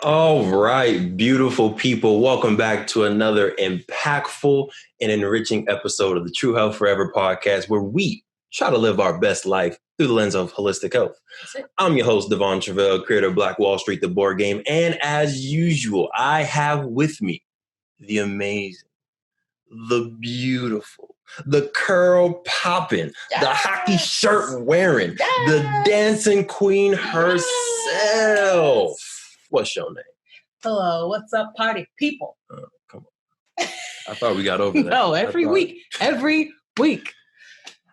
All right, beautiful people. Welcome back to another impactful and enriching episode of the True Health Forever podcast, where we try to live our best life through the lens of holistic health. I'm your host, Devon Travell, creator of Black Wall Street, the board game. And as usual, I have with me the amazing, the beautiful, the curl popping, the hockey shirt wearing, the dancing queen herself. What's your name? Hello, what's up, party people? Come on. I thought we got over that. No, every week.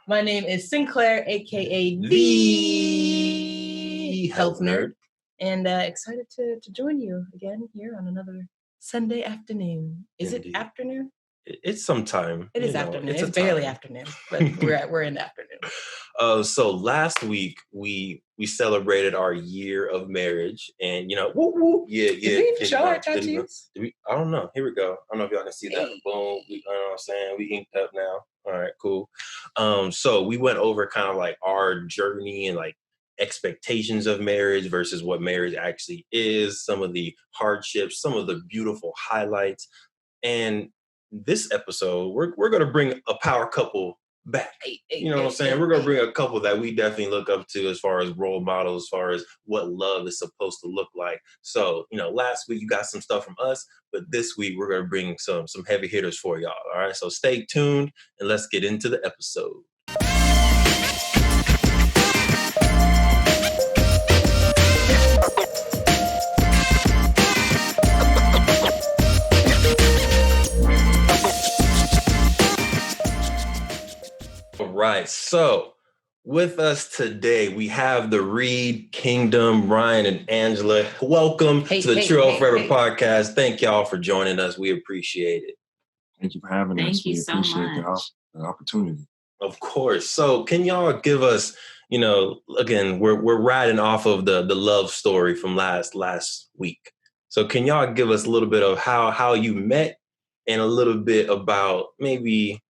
My name is Sinclair, aka the Health Nerd, and excited to join you again here on another Sunday afternoon. Is it afternoon? It's sometime. It is afternoon. It's barely afternoon, but we're in the afternoon. So last week we celebrated our year of marriage, and whoop, whoop, yeah. Did we even show our tattoos? I don't know. Here we go. I don't know if y'all can see that. Boom. You know what I'm saying? We inked up now. All right, cool. So we went over kind of like our journey and like expectations of marriage versus what marriage actually is, some of the hardships, some of the beautiful highlights, and this episode, we're going to bring a power couple back. You know what I'm saying? We're going to bring a couple that we definitely look up to as far as role models, as far as what love is supposed to look like. So, last week you got some stuff from us, but this week we're going to bring some heavy hitters for y'all. All right. So stay tuned and let's get into the episode. Right. So with us today, we have the Reid Kingdom, Ryan and Angela. Welcome to the True Health Forever podcast. Thank y'all for joining us. We appreciate it. Thank you for having us. Thank you so much. We appreciate the opportunity. Of course. So can y'all give us, again, we're riding off of the love story from last week. So can y'all give us a little bit of how you met and a little bit about maybe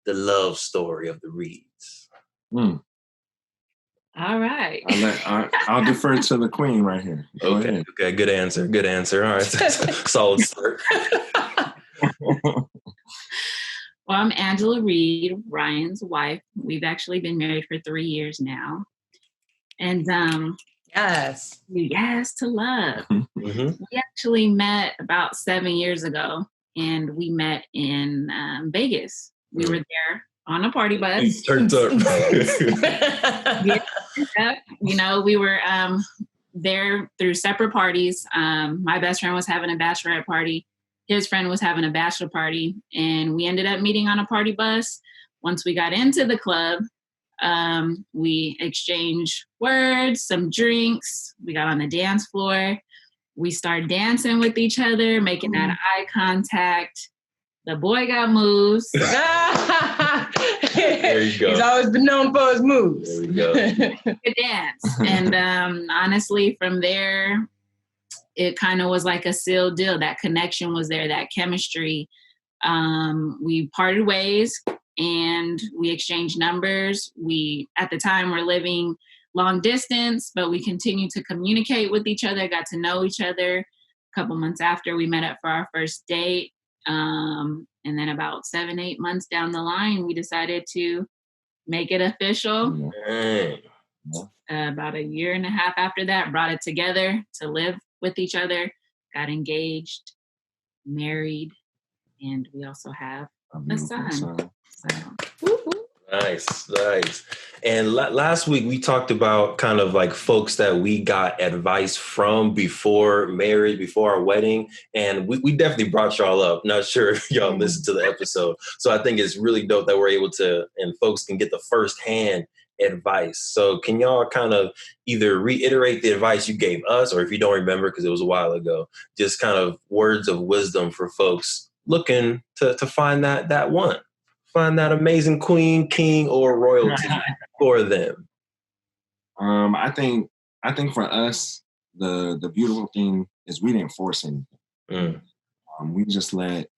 the love story of the Reids? All right. I'll defer to the queen right here. Go ahead. Okay. Good answer. All right. Solid start. Well, I'm Angela Reid, Ryan's wife. We've actually been married for 3 years now. And yes to love. Mm-hmm. We actually met about 7 years ago, and we met in Vegas. We were there on a party bus. Turned up. We were there through separate parties. My best friend was having a bachelorette party. His friend was having a bachelor party. And we ended up meeting on a party bus. Once we got into the club, we exchanged words, some drinks. We got on the dance floor. We started dancing with each other, making that eye contact. The boy got moves. There you go. He's always been known for his moves. There we go. Good dance. And honestly, from there, it kind of was like a sealed deal. That connection was there, that chemistry. We parted ways and we exchanged numbers. We, at the time, were living long distance, but we continued to communicate with each other, got to know each other. A couple months after, we met up for our first date. And then about 7-8 months down the line, we decided to make it official. About a year and a half after that, brought it together to live with each other, got engaged, married, and we also have a son. So, Nice. And last week we talked about kind of like folks that we got advice from before marriage, before our wedding. And we definitely brought y'all up. Not sure if y'all listened to the episode. So I think it's really dope that we're able to, and folks can get the firsthand advice. So can y'all kind of either reiterate the advice you gave us, or if you don't remember, because it was a while ago, just kind of words of wisdom for folks looking to find that one. Find that amazing queen, king, or royalty for them. I think for us, the beautiful thing is we didn't force anything. We just let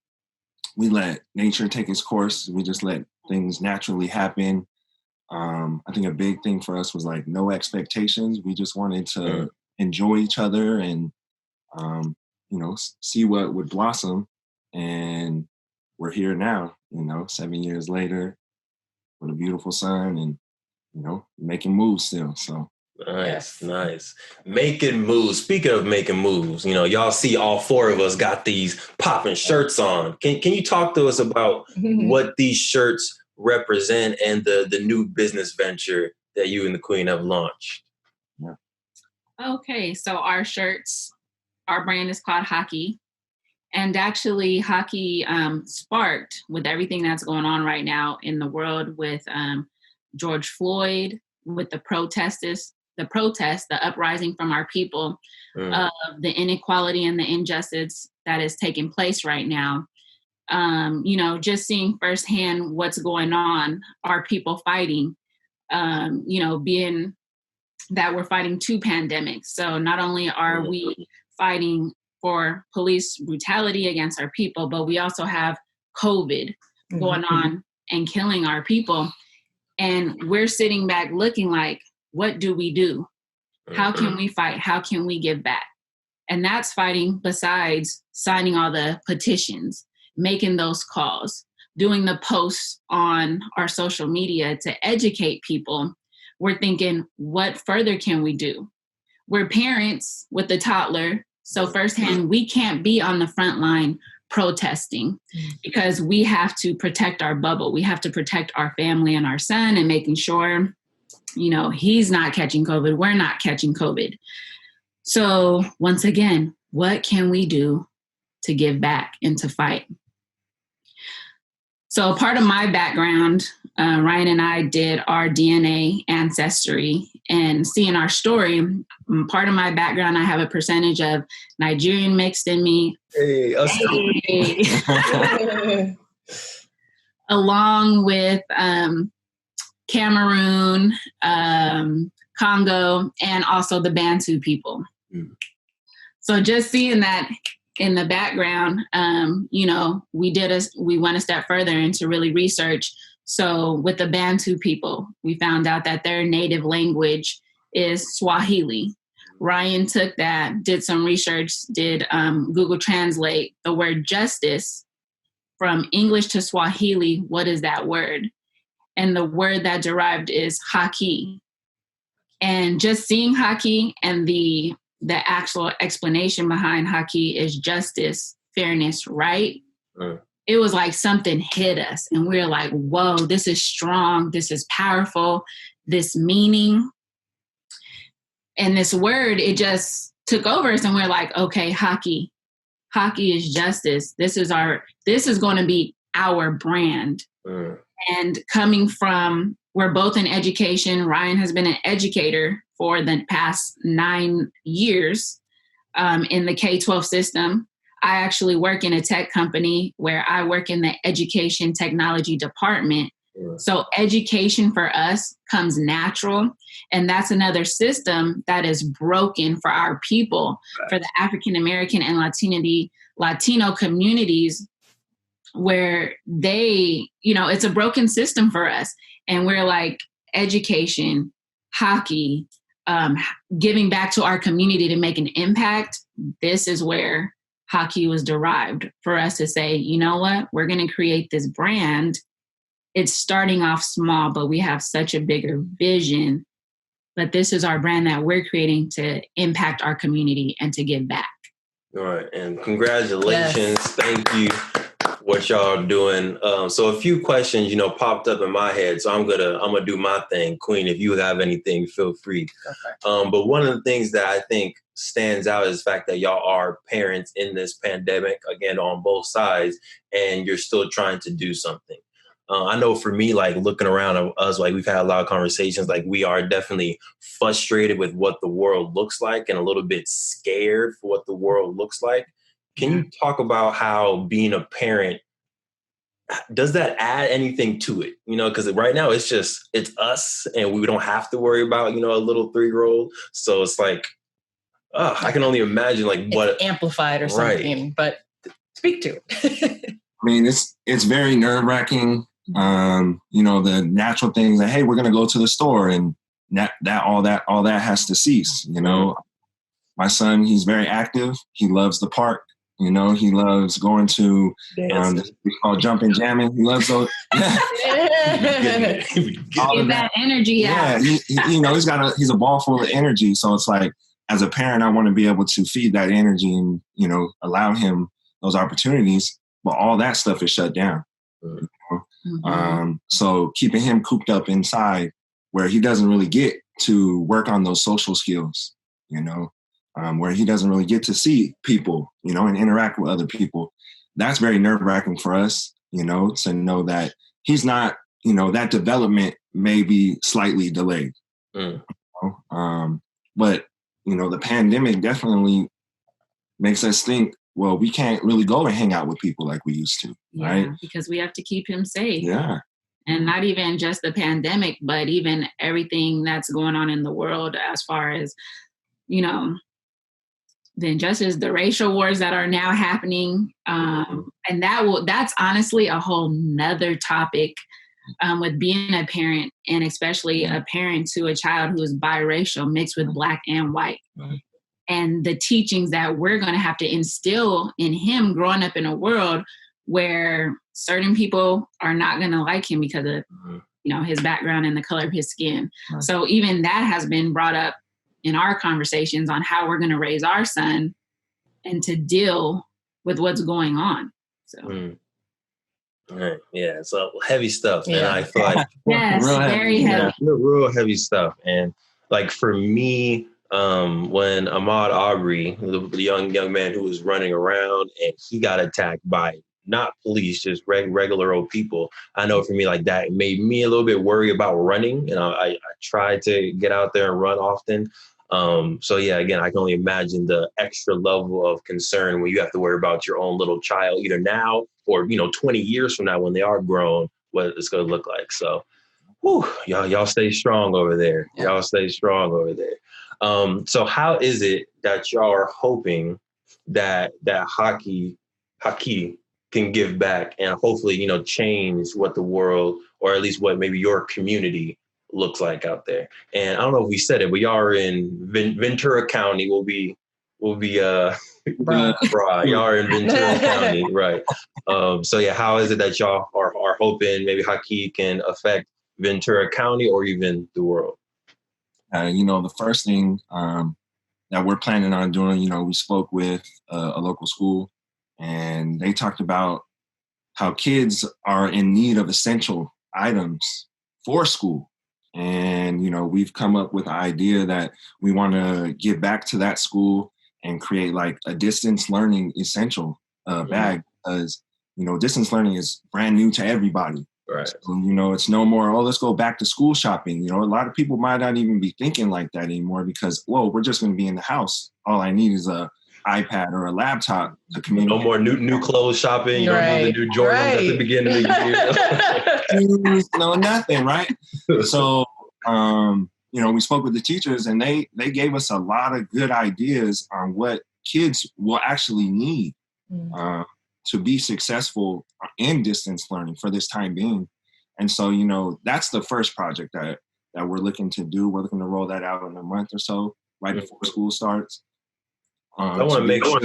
nature take its course. We just let things naturally happen. I think a big thing for us was like no expectations. We just wanted to enjoy each other and see what would blossom. And we're here now, 7 years later with a beautiful son and, making moves still. So. Nice. Making moves. Speaking of making moves, y'all see all four of us got these popping shirts on. Can you talk to us about what these shirts represent and the new business venture that you and the Queen have launched? Yeah. Okay, so our brand is called Haki. And actually, Haki sparked with everything that's going on right now in the world with George Floyd, with the uprising from our people, of the inequality and the injustice that is taking place right now. Just seeing firsthand what's going on, our people fighting, being that we're fighting two pandemics. So not only are we fighting for police brutality against our people, but we also have COVID going on and killing our people. And we're sitting back looking like, what do we do? How can we fight? How can we give back? And that's fighting besides signing all the petitions, making those calls, doing the posts on our social media to educate people. We're thinking, what further can we do? We're parents with a toddler. So firsthand, we can't be on the front line protesting because we have to protect our bubble. We have to protect our family and our son and making sure, he's not catching COVID. We're not catching COVID. So once again, what can we do to give back and to fight? So part of my background, Ryan and I did our DNA ancestry, and seeing our story, part of my background, I have a percentage of Nigerian mixed in me. Hey. Along with Cameroon, Congo, and also the Bantu people. So just seeing that in the background, we went a step further into really research. So with the Bantu people, we found out that their native language is Swahili. Ryan took that, did some research, did Google Translate the word justice from English to Swahili. What is that word? And the word that derived is Haki. And just seeing Haki and the actual explanation behind Haki is justice, fairness, right? It was like something hit us and we were like, whoa, this is strong. This is powerful. This meaning. And this word, it just took over us and we're like, okay, Haki is justice. This is going to be our brand. And coming from, we're both in education. Ryan has been an educator for the past 9 years in the K-12 system. I actually work in a tech company where I work in the education technology department. So education for us comes natural. And that's another system that is broken for our people, for the African American and Latino communities, where they, it's a broken system for us. And we're like, education, Haki, giving back to our community to make an impact. This is where Haki was derived, for us to say, you know what, we're going to create this brand. It's starting off small, but we have such a bigger vision. But this is our brand that we're creating to impact our community and to give back. All right. And congratulations. Yes. Thank you. What y'all are doing. So a few questions, popped up in my head. So I'm gonna do my thing. Queen, if you have anything, feel free. Okay. But one of the things that I think stands out is the fact that y'all are parents in this pandemic, again, on both sides, and you're still trying to do something. I know for me, like looking around at us, like we've had a lot of conversations, like we are definitely frustrated with what the world looks like and a little bit scared for what the world looks like. Can you talk about how being a parent, does that add anything to it? Because right now it's us and we don't have to worry about, a little 3-year-old. So it's like, I can only imagine like what it's amplified or something, but speak to it. I mean, it's very nerve-wracking. The natural things that, hey, we're going to go to the store and that all that has to cease, My my son, he's very active. He loves the park. You know, he loves going to we call jumping jamming. He loves those. Get that energy out. Yeah, you know, he's a ball full of energy. So it's like, as a parent, I want to be able to feed that energy and, you know, allow him those opportunities. But all that stuff is shut down. You know? So keeping him cooped up inside where he doesn't really get to work on those social skills, you know, where he doesn't really get to see people, you know, and interact with other people. That's very nerve-wracking for us, you know, to know that he's not, you know, that development may be slightly delayed. You know? But, you know, the pandemic definitely makes us think, well, we can't really go and hang out with people like we used to, right? Because we have to keep him safe. Yeah. And not even just the pandemic, but even everything that's going on in the world as far as, you know, the injustice, the racial wars that are now happening. And that's honestly a whole nother topic with being a parent, and especially a parent to a child who is biracial, mixed with Black and white. And the teachings that we're going to have to instill in him growing up in a world where certain people are not going to like him because of, you know, his background and the color of his skin. So even that has been brought up in our conversations on how we're going to raise our son and to deal with what's going on. So. Right. Yeah. So heavy stuff. And I feel like very heavy. Real heavy stuff. And like for me, when Ahmaud Arbery, the young man who was running around and he got attacked by not police, just regular old people. I know for me, like that made me a little bit worried about running. You know, I try to get out there and run often. So yeah, again, I can only imagine the extra level of concern when you have to worry about your own little child, either now or, you know, 20 years from now when they are grown, what it's going to look like. So, y'all stay strong over there. Y'all stay strong over there. So how is it that y'all are hoping that Haki can give back and hopefully, you know, change what the world, or at least what maybe your community looks like out there? And I don't know if we said it, but y'all are in Ventura County. We'll be Y'all are in Ventura County, right? So yeah, how is it that y'all are hoping maybe Haki can affect Ventura County or even the world? You know, the first thing that we're planning on doing, you know, we spoke with a local school, and they talked about how kids are in need of essential items for school. And, you know, we've come up with the idea that we want to give back to that school and create like a distance learning essential bag, because, you know, distance learning is brand new to everybody. Right. So, you know, it's no more, let's go back to school shopping. You know, a lot of people might not even be thinking like that anymore because, we're just going to be in the house. All I need is a iPad or a laptop to communicate. No more new clothes shopping. You don't need the new Jordans at the beginning of the year. No, nothing, right? So, you know, we spoke with the teachers and they gave us a lot of good ideas on what kids will actually need to be successful in distance learning for this time being. And so, you know, that's the first project that we're looking to do. We're looking to roll that out in a month or so, right before school starts. I want to make sure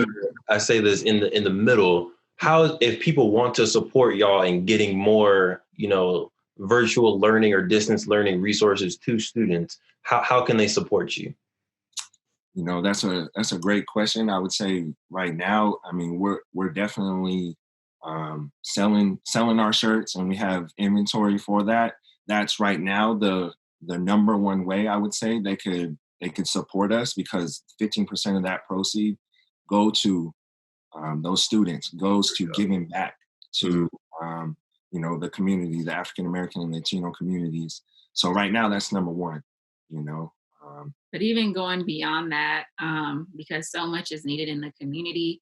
I say this in the middle. How, if people want to support y'all in getting more, you know, virtual learning or distance learning resources to students, how can they support you? You know, that's a great question. I would say right now, I mean, we're definitely selling our shirts, and we have inventory for that. That's right now the number one way I would say they could support us, because 15% of that proceed go to those students, goes to giving back to you know, the community, the African American and Latino communities. So right now that's number one, you know. But even going beyond that, because so much is needed in the community,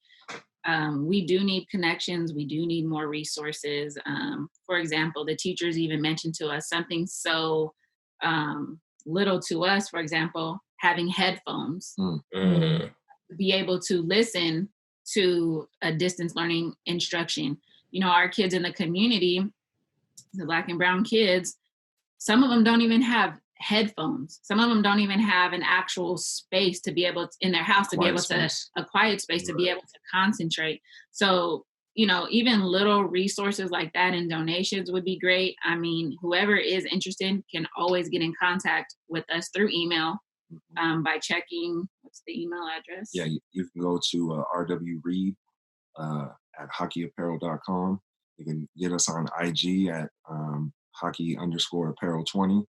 we do need connections. We do need more resources. For example, the teachers even mentioned to us something so little to us, for example, having headphones, be able to listen to a distance learning instruction. You know, our kids in the community, the Black and brown kids, some of them don't even have headphones. Some of them don't even have an actual space to be able to, in their house, to be able to, a quiet space to be able to concentrate. So, you know, even little resources like that and donations would be great. I mean, whoever is interested can always get in contact with us through email by checking, what's the email address? Yeah, you can go to RW Reid at hakiapparel.com. You can get us on IG at Haki_apparel20.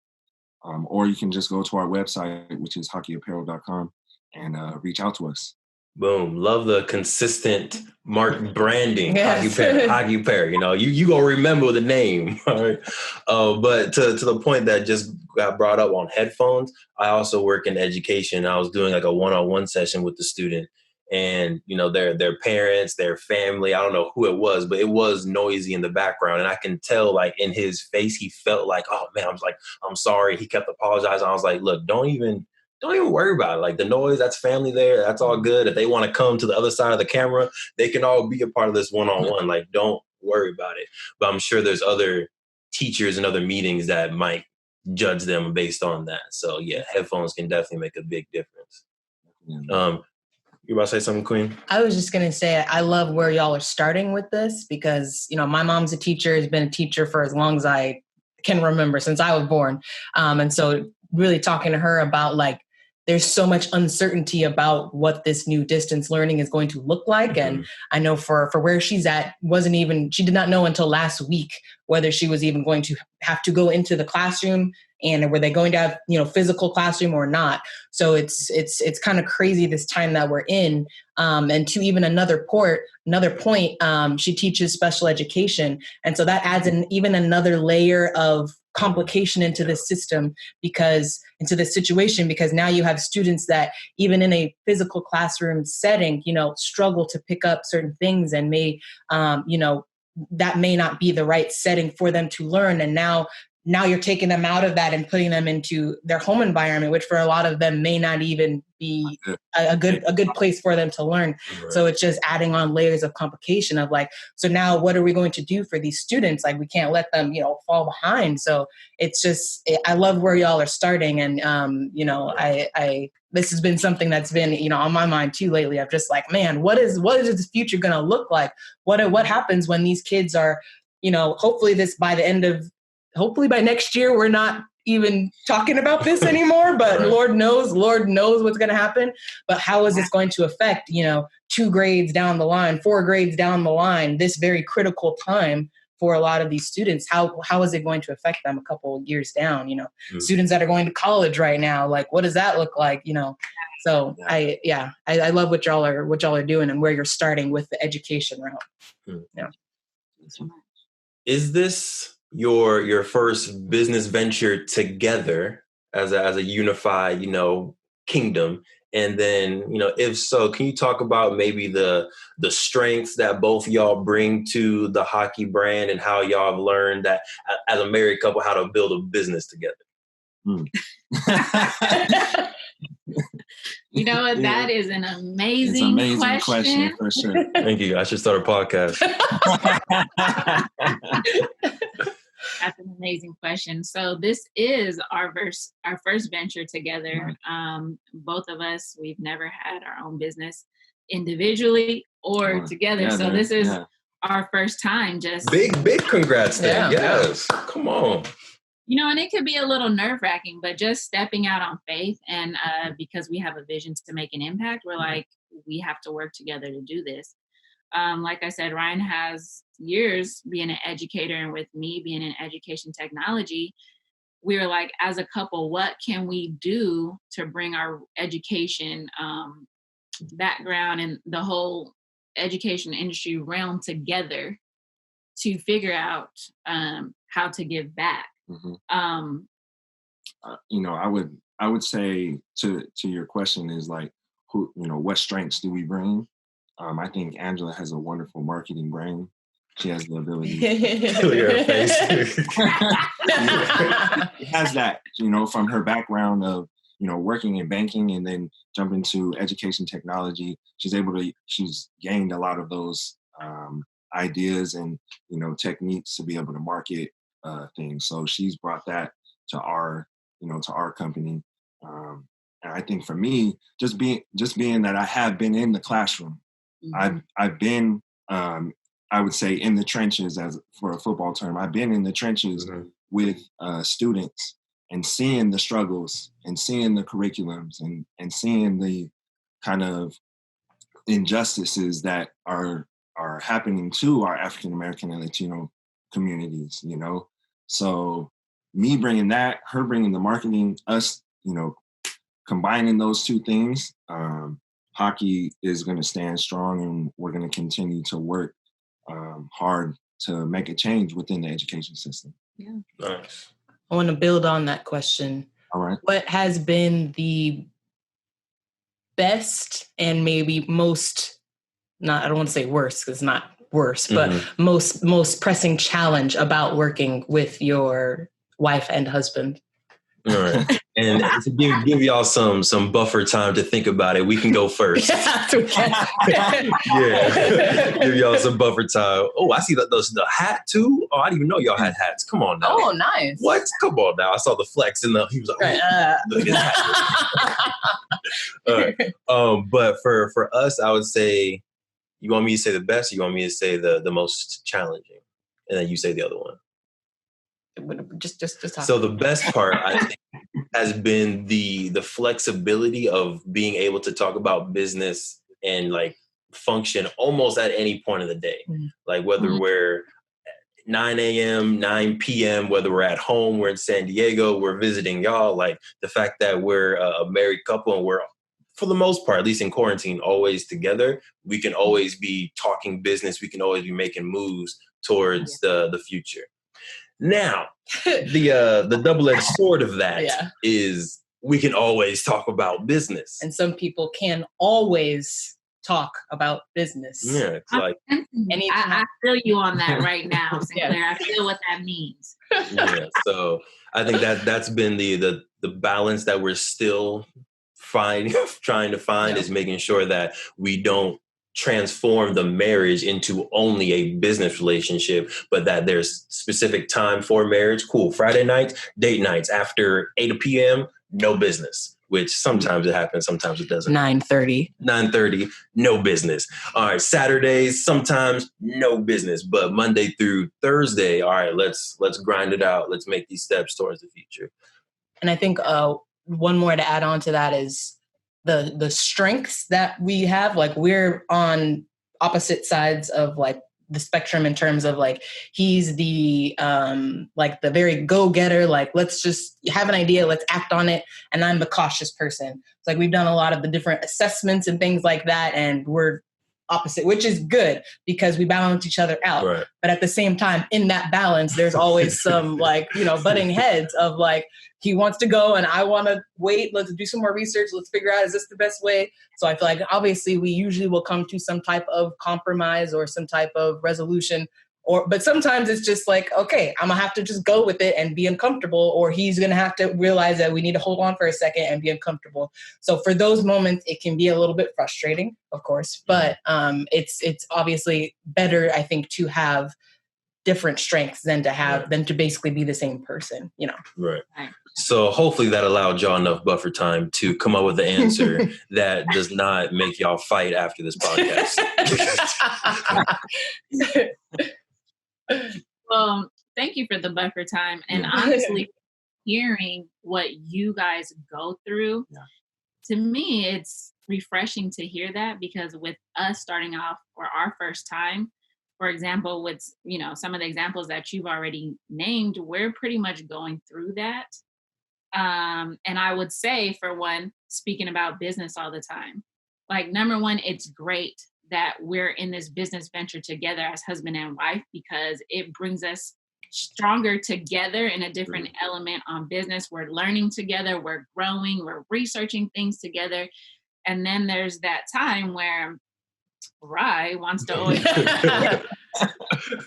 Or you can just go to our website, which is hakiapparel.com, and reach out to us. Boom. Love the consistent mark branding. Yes. Haki Apparel. You know, you gonna remember the name. All right. But to the point that just got brought up on headphones, I also work in education. I was doing like a one-on-one session with the student, and you know, their parents, their family, I don't know who it was, but it was noisy in the background. And I can tell, like, in his face, he felt like, oh man, I was like, I'm sorry. He kept apologizing. I was like, look, don't even worry about it. Like, the noise, that's family there. That's all good. If they want to come to the other side of the camera, they can all be a part of this one-on-one. Like, don't worry about it. But I'm sure there's other teachers and other meetings that might judge them based on that. So yeah, headphones can definitely make a big difference. You about to say something, Queen? I was just going to say, I love where y'all are starting with this because, you know, my mom's a teacher, has been a teacher for as long as I can remember, since I was born. And so really talking to her about, like, there's so much uncertainty about what this new distance learning is going to look like. Mm-hmm. And I know for where she's at, she did not know until last week whether she was even going to have to go into the classroom, and were they going to have, you know, physical classroom or not. So it's kind of crazy this time that we're in. And to even another point, she teaches special education. And so that adds even another layer of complication into the system, into the situation, because now you have students that even in a physical classroom setting, you know, struggle to pick up certain things and may, you know, that may not be the right setting for them to learn. And now you're taking them out of that and putting them into their home environment, which for a lot of them may not even be a good place for them to learn. Right. So it's just adding on layers of complication of, like, so now what are we going to do for these students? Like, we can't let them, you know, fall behind. So it's just, I love where y'all are starting. And, you know, this has been something that's been, you know, on my mind too lately. I'm just like, man, what is this future going to look like? What happens when these kids are, you know, hopefully by next year, we're not even talking about this anymore, but right. Lord knows what's going to happen. But how is this going to affect, you know, 2 grades down the line, 4 grades down the line, this very critical time for a lot of these students? How is it going to affect them a couple of years down? You know, students that are going to college right now, like, what does that look like? You know, so I love what y'all are doing and where you're starting with the education route. Yeah. Is this your first business venture together as a unified, you know, kingdom? And then, you know, if so, can you talk about maybe the strengths that both y'all bring to the Haki brand and how y'all have learned that as a married couple, how to build a business together? You know what? That is an amazing question for sure. Thank you. I should start a podcast. That's an amazing question. So this is our first venture together. Both of us, we've never had our own business individually or together. So this is our first time. Just big congrats then. Yes. Come on. You know, and it could be a little nerve-wracking, but just stepping out on faith, and because we have a vision to make an impact, we're like, we have to work together to do this. Like I said, Ryan has years being an educator, and with me being in education technology, we were like, as a couple, what can we do to bring our education background and the whole education industry realm together to figure out how to give back. Mm-hmm. You know, I would say to your question is, like, who, you know, what strengths do we bring? I think Angela has a wonderful marketing brain. She has the ability. She has that, you know, from her background of, you know, working in banking and then jump into education technology. She's gained a lot of those ideas and, you know, techniques to be able to market things. So she's brought that to our, to our company. And I think for me, just being that I have been in the classroom, I've been, I would say, in the trenches, as for a football term. I've been in the trenches with students and seeing the struggles and seeing the curriculums and seeing the kind of injustices that are happening to our African American and Latino communities, So me bringing that, her bringing the marketing, us, combining those two things, hockey is going to stand strong, and we're going to continue to work hard to make a change within the education system. Yeah. Nice. I want to build on that question. All right. What has been the best and maybe most, I don't want to say worse because it's not worse, but most pressing challenge about working with your wife and husband? All right. And to give y'all some buffer time to think about it, we can go first. Yeah. Give y'all some buffer time. Oh, I see the hat too. Oh, I didn't even know y'all had hats. Come on now. Oh, nice. What? Come on now. I saw the flex and he was like, look at that. All right. But for us, I would say, you want me to say the best, or you want me to say the most challenging? And then you say the other one. Just talk. So the best part, I think, has been the flexibility of being able to talk about business and like function almost at any point of the day. Like whether we're 9 a.m., 9 p.m., whether we're at home, we're in San Diego, we're visiting y'all, like the fact that we're a married couple and we're, for the most part, at least in quarantine, always together, we can always be talking business. We can always be making moves towards the future. Now, the double-edged sword of that is we can always talk about business. And some people can always talk about business. Yeah, it's like I feel you on that right now, Sinclair. I feel what that means. Yeah, so I think that's been the balance that we're still trying to find is making sure that we don't transform the marriage into only a business relationship, but that there's specific time for marriage. Cool. Friday nights, date nights after 8 p.m., no business, which sometimes it happens, sometimes it doesn't. 9:30, no business. All right. Saturdays, sometimes no business, but Monday through Thursday, all right, let's grind it out. Let's make these steps towards the future. And I think one more to add on to that is the strengths that we have. Like we're on opposite sides of like the spectrum in terms of like he's the like the very go-getter, like let's just have an idea, let's act on it, and I'm the cautious person. It's like we've done a lot of the different assessments and things like that, and we're opposite, which is good because we balance each other out. Right. But at the same time, in that balance, there's always some like, butting heads of like, he wants to go and I want to wait. Let's do some more research. Let's figure out, is this the best way? So I feel like obviously we usually will come to some type of compromise or some type of resolution. But sometimes it's just like, okay, I'm going to have to just go with it and be uncomfortable, or he's going to have to realize that we need to hold on for a second and be uncomfortable. So for those moments, it can be a little bit frustrating, of course, but it's obviously better, I think, to have different strengths than to basically be the same person, Right. So hopefully that allowed y'all enough buffer time to come up with the answer that does not make y'all fight after this podcast. Well, thank you for the buffer time. And honestly, hearing what you guys go through, to me, it's refreshing to hear that, because with us starting off for our first time, for example, with, some of the examples that you've already named, we're pretty much going through that. And I would say, for one, speaking about business all the time, like, number one, it's great that we're in this business venture together as husband and wife, because it brings us stronger together in a different element on business. We're learning together, we're growing, we're researching things together. And then there's that time where Rye wants to always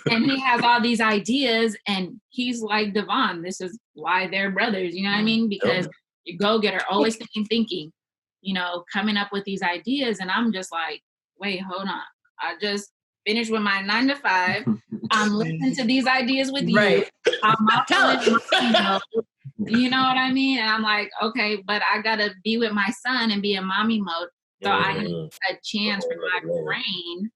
and he has all these ideas, and he's like, Devon, this is why they're brothers, you know what I mean? Because you go-getter, always thinking, coming up with these ideas. And I'm just like, wait, hold on. I just finished with my 9 to 5. I'm listening to these ideas with you. Right. I'm You know what I mean? And I'm like, okay, but I gotta be with my son and be in mommy mode. So I need a chance for my brain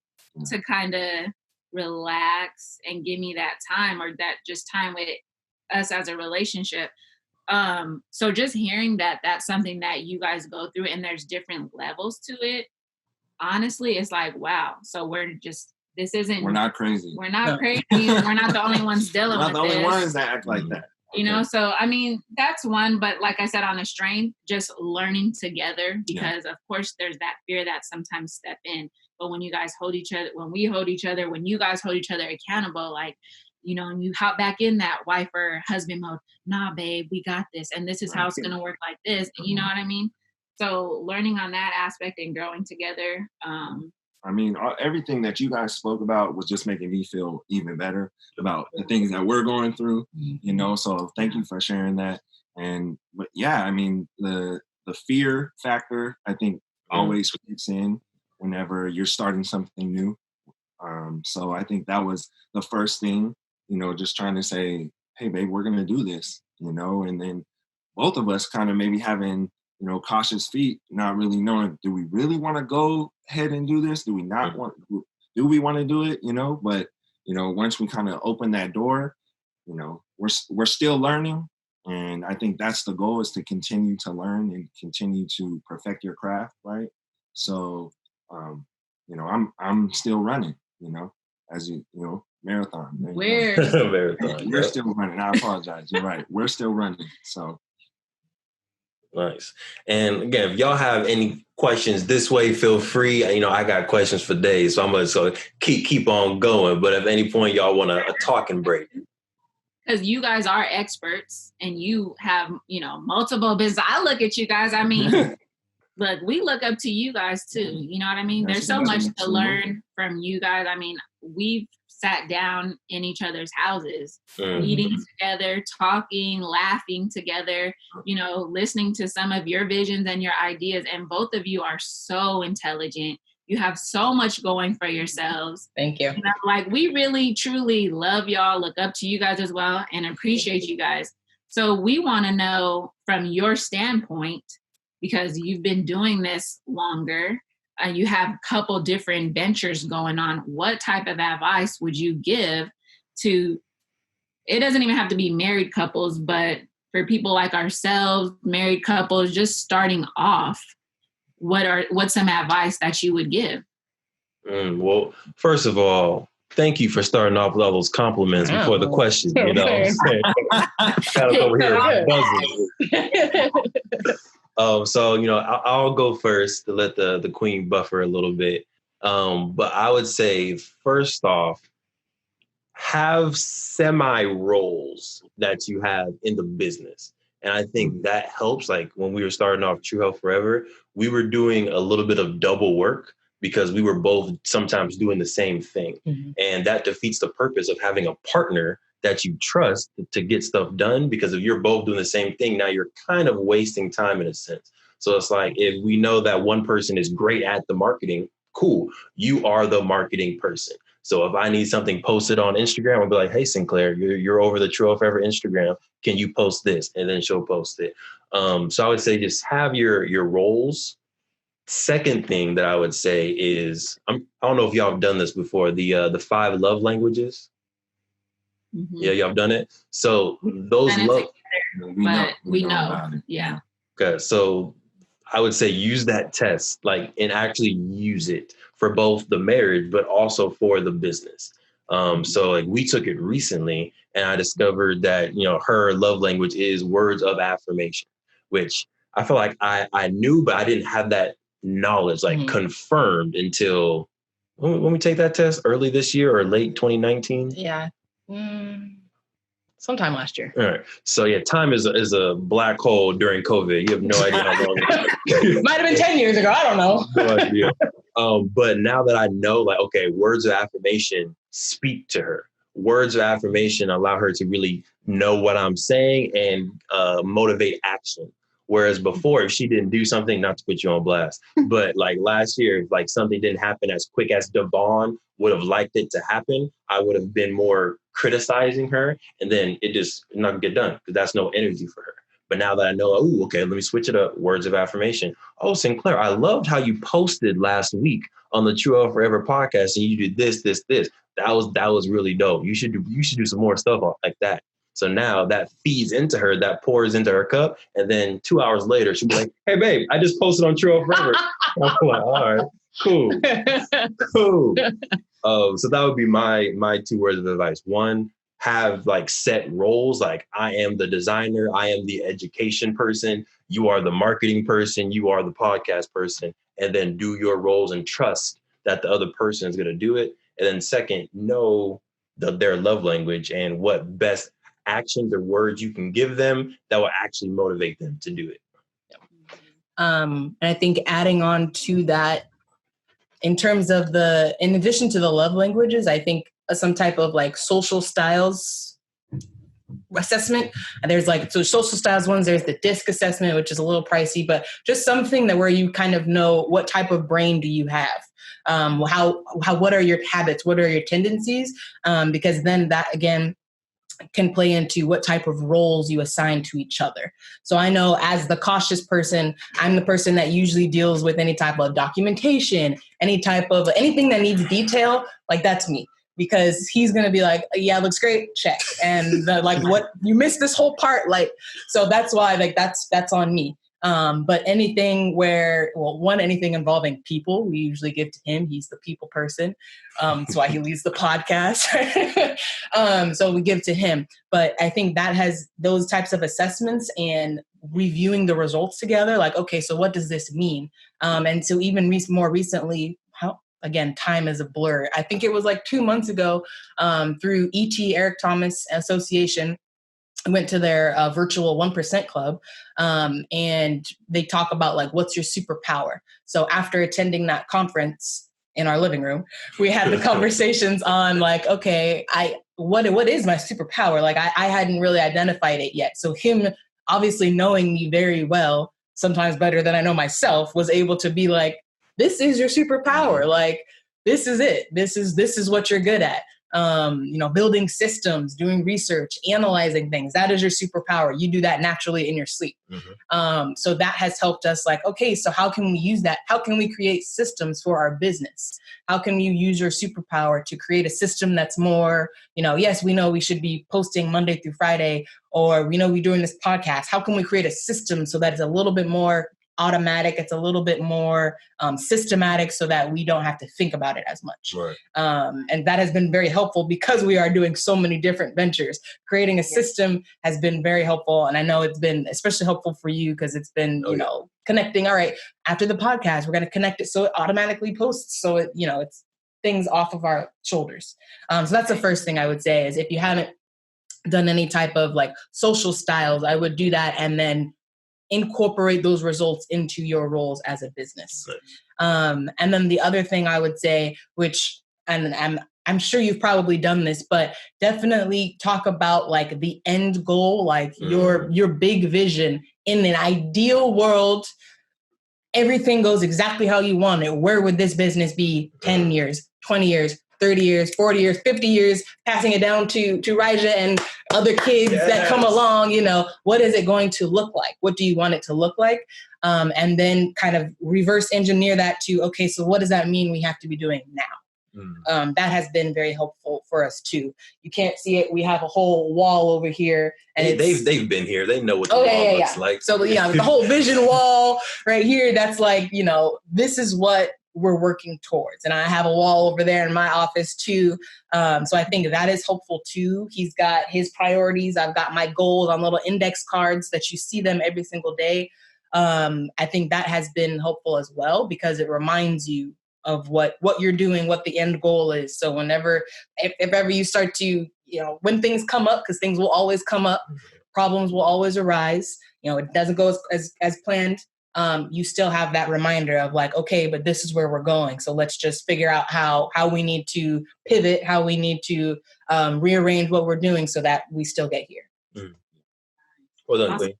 to kind of relax and give me that time, or that just time with us as a relationship. So just hearing that that's something that you guys go through and there's different levels to it, honestly, it's like, wow. So we're not crazy. We're not crazy. We're not the only ones dealing with this. We're not the only ones that act like that. You know, so I mean, that's one, but like I said, on a strength, just learning together, because of course there's that fear that sometimes step in. But when you guys hold each other, when you guys hold each other accountable, like, you know, and you hop back in that wife or husband mode, nah, babe, we got this. And this is how it's going to work like this. You know what I mean? So learning on that aspect and growing together. I mean, everything that you guys spoke about was just making me feel even better about the things that we're going through, you know, so thank you for sharing that. But yeah, I mean, the fear factor, I think, always kicks in whenever you're starting something new. So I think that was the first thing, you know, just trying to say, hey, babe, we're going to do this, you know, and then both of us kind of maybe having, you know, cautious feet, not really knowing, do we really want to go ahead and do this? Do we not want, do we want to do it? You know, but, you know, once we kind of open that door, you know, we're still learning. And I think that's the goal, is to continue to learn and continue to perfect your craft. Right. So, you know, I'm still running, you know, as you know, marathon. We're still running. I apologize. You're right. We're still running. So. Nice. And again, if y'all have any questions this way, feel free. You know, I got questions for days, so I'm gonna keep on going. But at any point y'all want a talking break, because you guys are experts and you have, you know, multiple business. I look at you guys. I mean, look, we look up to you guys too. You know what I mean? There's so much to learn from you guys. I mean, we've sat down in each other's houses, eating together, talking, laughing together, you know, listening to some of your visions and your ideas. And both of you are so intelligent. You have so much going for yourselves. Thank you. And like, we really, truly love y'all, look up to you guys as well, and appreciate you guys. So we want to know from your standpoint, because you've been doing this longer, you have a couple different ventures going on, what type of advice would you give to, it doesn't even have to be married couples, but for people like ourselves, married couples, just starting off, what's some advice that you would give? Well, first of all, thank you for starting off with all those compliments before the question. You know what I'm saying? Got us over here buzzing. So, you know, I'll go first to let the queen buffer a little bit. But I would say, first off, have semi-roles that you have in the business. And I think that helps. Like when we were starting off True Health Forever, we were doing a little bit of double work because we were both sometimes doing the same thing. And that defeats the purpose of having a partner that you trust to get stuff done, because if you're both doing the same thing, now you're kind of wasting time in a sense. So it's like, if we know that one person is great at the marketing, cool, you are the marketing person. So if I need something posted on Instagram, I'll be like, hey, Sinclair, you're over the True Health Forever Instagram. Can you post this? And then she'll post it. So I would say just have your roles. Second thing that I would say is, I don't know if y'all have done this before, the 5 love languages. Yeah, y'all have done it. So those we know. Yeah. Okay, so I would say use that test, like, and actually use it for both the marriage, but also for the business. So like we took it recently, and I discovered that, you know, her love language is words of affirmation, which I feel like I knew, but I didn't have that knowledge like confirmed until when we take that test early this year or late 2019. Yeah. Sometime last year. All right. So yeah, time is a black hole during COVID. You have no idea how long it might have been 10 years ago. I don't know. No idea. But now that I know, like, okay, words of affirmation speak to her. Words of affirmation allow her to really know what I'm saying and motivate action. Whereas before, if she didn't do something, not to put you on blast, but like last year, if like something didn't happen as quick as Devon would have liked it to happen, I would have been more criticizing her, and then it just not gonna get done because that's no energy for her. But now that I know, oh, okay, let me switch it up. Words of affirmation. Oh, Sinclair, I loved how you posted last week on the True Love Forever podcast, and you did this. That was really dope. You should do some more stuff like that. So now that feeds into her, that pours into her cup, and then 2 hours later, she'll be like, "Hey, babe, I just posted on True Love Forever." I'm like, all right, cool. So that would be my 2 words of advice. One, have like set roles. Like, I am the designer, I am the education person, you are the marketing person, you are the podcast person, and then do your roles and trust that the other person is going to do it. And then second, know their love language and what best actions or words you can give them that will actually motivate them to do it. And I think adding on to that, in terms of in addition to the love languages, I think some type of like social styles assessment. There's like, so social styles ones, there's the DISC assessment, which is a little pricey, but just something that where you kind of know what type of brain do you have? What are your habits? What are your tendencies? Because then that again can play into what type of roles you assign to each other. So I know as the cautious person, I'm the person that usually deals with any type of documentation, anything that needs detail, like that's me. Because he's going to be like, yeah, looks great, check. And like, what, you missed this whole part. Like, so that's why, like, that's on me. But anything anything involving people, we usually give to him. He's the people person. That's why he leads the podcast. So we give to him. But I think that has those types of assessments and reviewing the results together. Like, okay, so what does this mean? And so even more recently, again, time is a blur. I think it was like 2 months ago through ET Eric Thomas Association. I went to their virtual 1% club and they talk about like, what's your superpower? So after attending that conference in our living room, we had the conversations on like, okay, what is my superpower? Like I hadn't really identified it yet. So him obviously knowing me very well, sometimes better than I know myself, was able to be like, this is your superpower. Like, this is it. This is what you're good at. Building systems, doing research, analyzing things. That is your superpower. You do that naturally in your sleep. Mm-hmm. So that has helped us like, okay, so how can we use that? How can we create systems for our business? How can you use your superpower to create a system that's more, yes, we know we should be posting Monday through Friday, or we know we're doing this podcast. How can we create a system so that it's a little bit more automatic, it's a little bit more systematic so that we don't have to think about it as much. Right. And that has been very helpful because we are doing so many different ventures. Creating a system has been very helpful. And I know it's been especially helpful for you because it's been, connecting. All right, after the podcast, we're going to connect it so it automatically posts. So it, it's things off of our shoulders. So that's the first thing I would say is if you haven't done any type of like social styles, I would do that and then incorporate those results into your roles as a business. And then the other thing I would say, which, and I'm sure you've probably done this, but definitely talk about like the end goal, like your big vision. In an ideal world, everything goes exactly how you want it. Where would this business be 10 years, 20 years, 30 years, 40 years, 50 years, passing it down to Raja and other kids that come along, what is it going to look like? What do you want it to look like? And then kind of reverse engineer that to, okay, so what does that mean we have to be doing now? That has been very helpful for us too. You can't see it. We have a whole wall over here, and they've been here. They know what the wall looks like. So the whole vision wall right here. That's like this is what we're working towards. And I have a wall over there in my office too. So I think that is helpful too. He's got his priorities. I've got my goals on little index cards that you see them every single day. I think that has been helpful as well because it reminds you of what you're doing, what the end goal is. So if ever you start to, when things come up, because things will always come up, problems will always arise, it doesn't go as planned. You still have that reminder of like, okay, but this is where we're going. So let's just figure out how we need to pivot, how we need to rearrange what we're doing so that we still get here. Well done, Queen.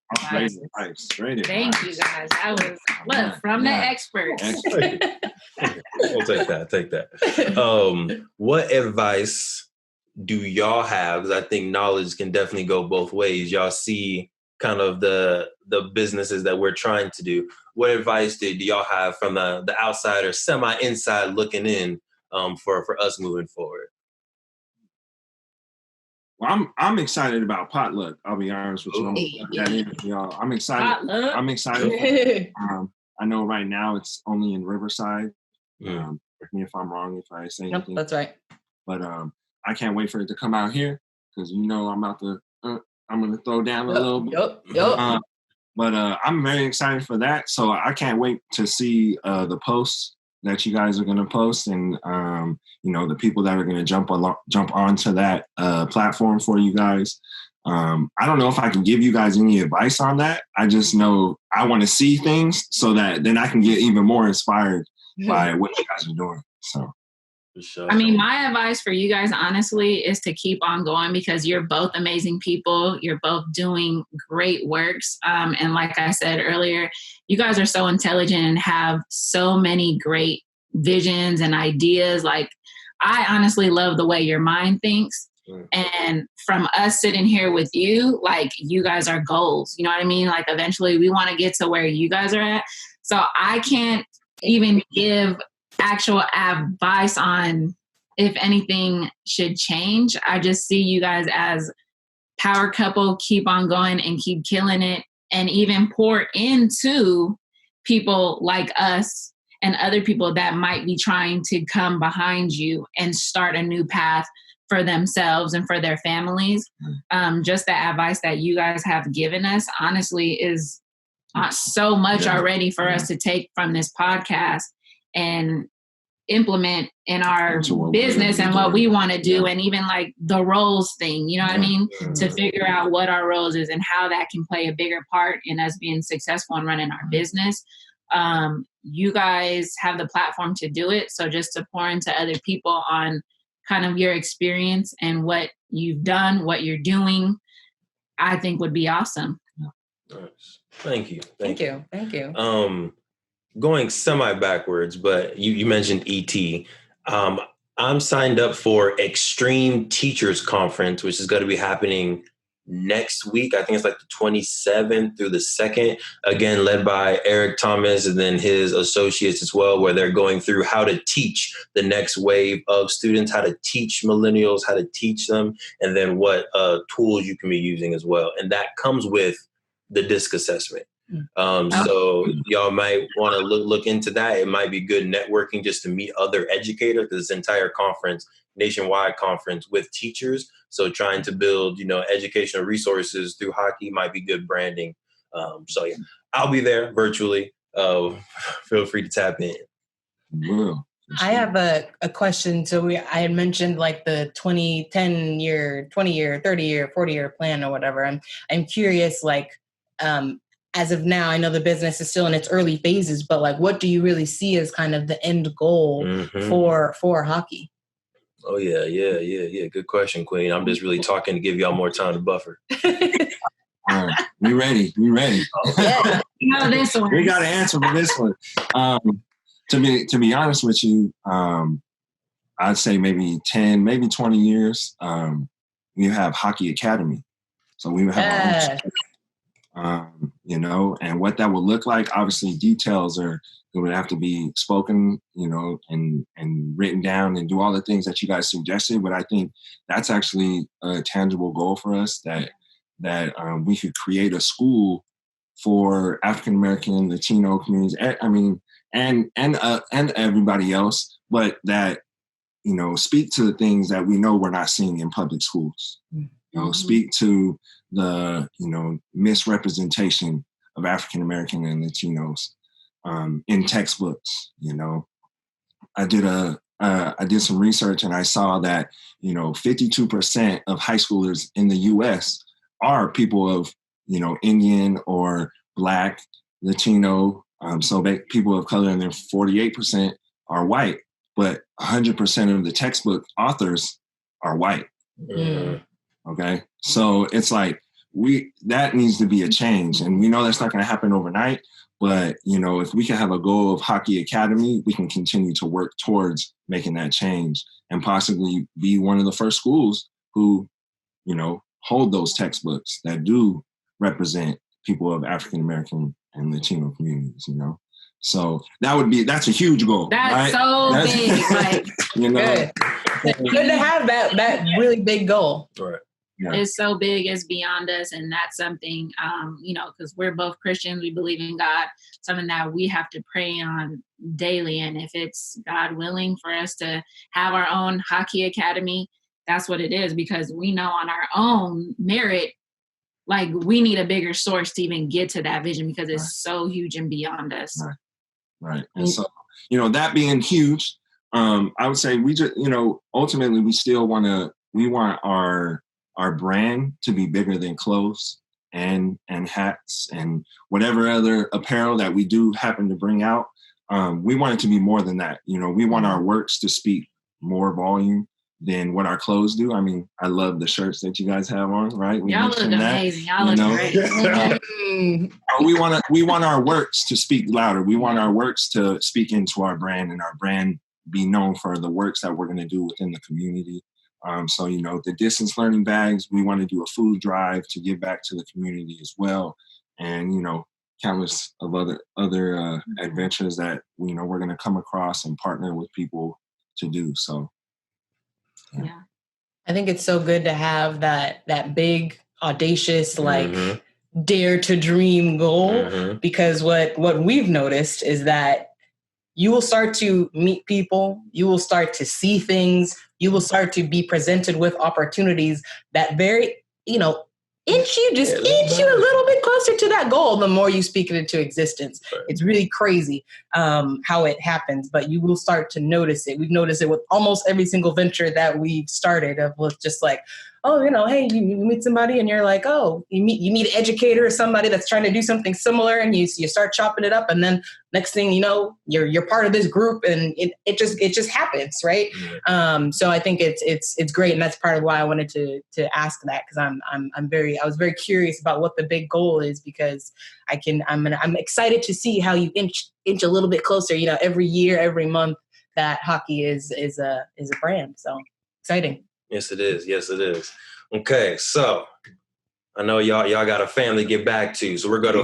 Thank you, guys. That was from the experts. We'll take that. What advice do y'all have, because I think knowledge can definitely go both ways. Y'all see kind of the businesses that we're trying to do. What advice do y'all have from the outside or semi-inside looking in for us moving forward? Well, I'm excited about potluck. I'll be honest with you. I'm gonna put that in, y'all. I'm excited. Potluck. I'm excited. I know right now it's only in Riverside. Correct me if I'm wrong if I say anything. Nope, that's right. But I can't wait for it to come out here because I'm about to. I'm gonna throw down a little bit. Yep. But I'm very excited for that. So I can't wait to see the posts that you guys are going to post, and the people that are going to jump onto that platform for you guys. I don't know if I can give you guys any advice on that. I just know I want to see things so that then I can get even more inspired by what you guys are doing. So. I mean, my advice for you guys, honestly, is to keep on going because you're both amazing people. You're both doing great works. And like I said earlier, you guys are so intelligent and have so many great visions and ideas. Like, I honestly love the way your mind thinks. And from us sitting here with you, like, you guys are goals. You know what I mean? Like, eventually we want to get to where you guys are at. So I can't even give actual advice on if anything should change. I just see you guys as power couple, keep on going and keep killing it, and even pour into people like us and other people that might be trying to come behind you and start a new path for themselves and for their families. Just the advice that you guys have given us, honestly, is so much already for us to take from this podcast and implement in our business and what we want to do. And even like the roles thing, you know what I mean? To figure out what our roles is and how that can play a bigger part in us being successful and running our business. You guys have the platform to do it. So just to pour into other people on kind of your experience and what you've done, what you're doing, I think would be awesome. Nice. Thank you. Thank you. Going semi backwards, but you mentioned ET. I'm signed up for Extreme Teachers Conference, which is going to be happening next week. I think it's like the 27th through the 2nd, again, led by Eric Thomas and then his associates as well, where they're going through how to teach the next wave of students, how to teach millennials, how to teach them, and then what tools you can be using as well. And that comes with the DISC assessment. So y'all might want to look into that. It might be good networking just to meet other educators. This entire conference, nationwide conference with teachers. So trying to build, educational resources through hockey might be good branding. So yeah, I'll be there virtually. Feel free to tap in. Wow. I have a question. So I had mentioned like the 10-year, 20-year, 30-year, 40-year plan or whatever. I'm curious, like, as of now, I know the business is still in its early phases, but like, what do you really see as kind of the end goal for hockey? Oh yeah. Good question, Queen. I'm just really talking to give y'all more time to buffer. We ready. Oh, yeah. This one. We got an answer for this one. To be honest with you, I'd say maybe 10, maybe 20 years. We have Haki Academy, so we have our own. And what that would look like, obviously details it would have to be spoken, and written down and do all the things that you guys suggested. But I think that's actually a tangible goal for us that we could create a school for African American, Latino communities. I mean, and everybody else, but that, speak to the things that we know we're not seeing in public schools. Speak to the, misrepresentation of African American and Latinos in textbooks. I did some research and I saw that, 52% of high schoolers in the U.S. are people of, Indian or Black, Latino, so people of color, and then 48% are white, but 100% of the textbook authors are white. Okay. So it's like that needs to be a change. And we know that's not going to happen overnight, But, if we can have a goal of Haki Academy, we can continue to work towards making that change and possibly be one of the first schools who, hold those textbooks that do represent people of African American and Latino communities, So that's a huge goal. That's right? big. Like, good to have that really big goal. Right. Yeah. It's so big, it's beyond us. And that's something, because we're both Christians, we believe in God, something that we have to pray on daily. And if it's God willing for us to have our own Haki Academy, that's what it is, because we know on our own merit, like we need a bigger source to even get to that vision because it's so huge and beyond us. Right. And so, that being huge, I would say we just, ultimately we want our brand to be bigger than clothes and hats and whatever other apparel that we do happen to bring out. We want it to be more than that. We want our works to speak more volume than what our clothes do. I mean, I love the shirts that you guys have on, right? Y'all look amazing. Y'all look great. we want our works to speak louder. We want our works to speak into our brand and our brand be known for the works that we're going to do within the community. So, the distance learning bags, we want to do a food drive to give back to the community as well. And, countless of other adventures that, we're going to come across and partner with people to do. So, yeah. I think it's so good to have that big, audacious, dare to dream goal, because what we've noticed is that you will start to meet people, you will start to see things, you will start to be presented with opportunities that very, inch you a little bit closer to that goal the more you speak it into existence. Right. It's really crazy how it happens, but you will start to notice it. We've noticed it with almost every single venture that we've started with just like, oh, hey, you meet somebody and you're like, oh, you meet an educator or somebody that's trying to do something similar and you start chopping it up. And then next thing you know, you're part of this group and it just happens. Right. So I think it's great. And that's part of why I wanted to ask that, because I was very curious about what the big goal is, because I'm excited to see how you inch a little bit closer, every year, every month that Haki is a brand. So exciting. Yes, it is. Yes, it is. Okay, so I know y'all got a family to get back to, so we're gonna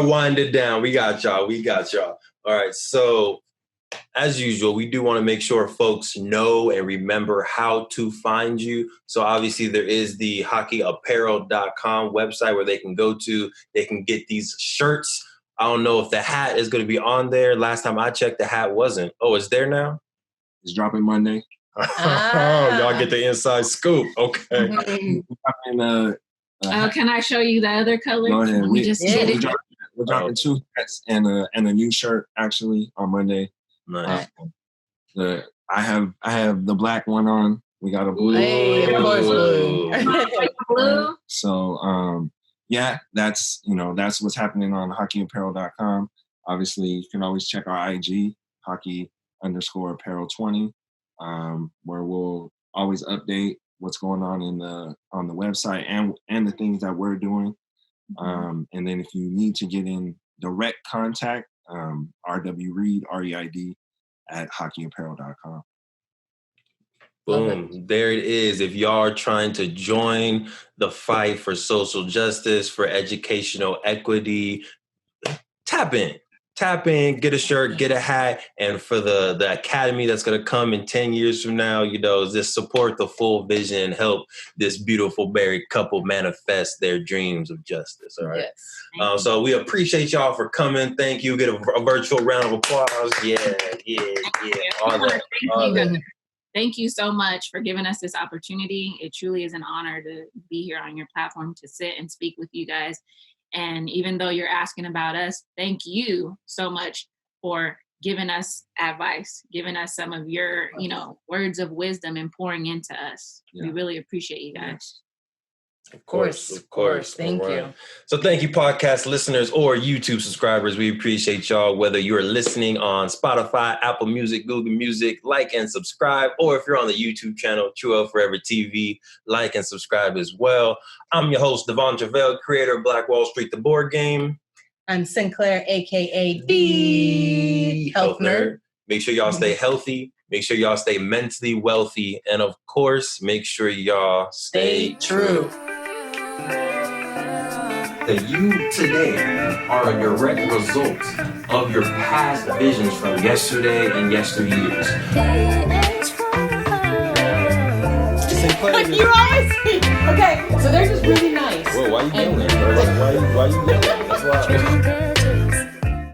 wind it down. We got y'all. All right. So as usual, we do want to make sure folks know and remember how to find you. So obviously there is the hakiapparel.com website where they can go to. They can get these shirts. I don't know if the hat is going to be on there. Last time I checked, the hat wasn't. Oh, it's there now? It's dropping Monday. Oh, y'all get the inside scoop. Okay. Can I show you the other color? Go ahead. We're dropping 2 hats and a new shirt actually on Monday. Nice. I have the black one on. We got a blue. Hey, blue. So that's what's happening on hakiapparel.com. Obviously, you can always check our IG, Haki_apparel20. Where we'll always update what's going on on the website and the things that we're doing. And then if you need to get in direct contact, RW Reid, REID at hakiapparel.com. Boom. There it is. If y'all are trying to join the fight for social justice, for educational equity, tap in, get a shirt, get a hat. And for the academy that's going to come in 10 years from now, just support the full vision and help this beautiful married couple manifest their dreams of justice. All right. Yes. So we appreciate y'all for coming. Thank you. Get a virtual round of applause. Yeah. All that. Thank you so much for giving us this opportunity. It truly is an honor to be here on your platform, to sit and speak with you guys. And even though you're asking about us, thank you so much for giving us advice, giving us some of your, words of wisdom and pouring into us. Yeah. We really appreciate you guys. Yes. Of course. Thank you. So thank you, podcast listeners or YouTube subscribers. We appreciate y'all, whether you're listening on Spotify, Apple Music, Google Music, like and subscribe. Or if you're on the YouTube channel, True L Forever TV, like and subscribe as well. I'm your host, Devon Travell, creator of Black Wall Street, the board game. I'm Sinclair, aka the Health Nerd. Make sure y'all stay healthy. Make sure y'all stay mentally wealthy. And of course, make sure y'all stay true. That you today are a direct result of your past visions from yesterday and yesteryears. You always okay, so they're just really nice. Whoa, why you yelling? Why you yelling? That's why.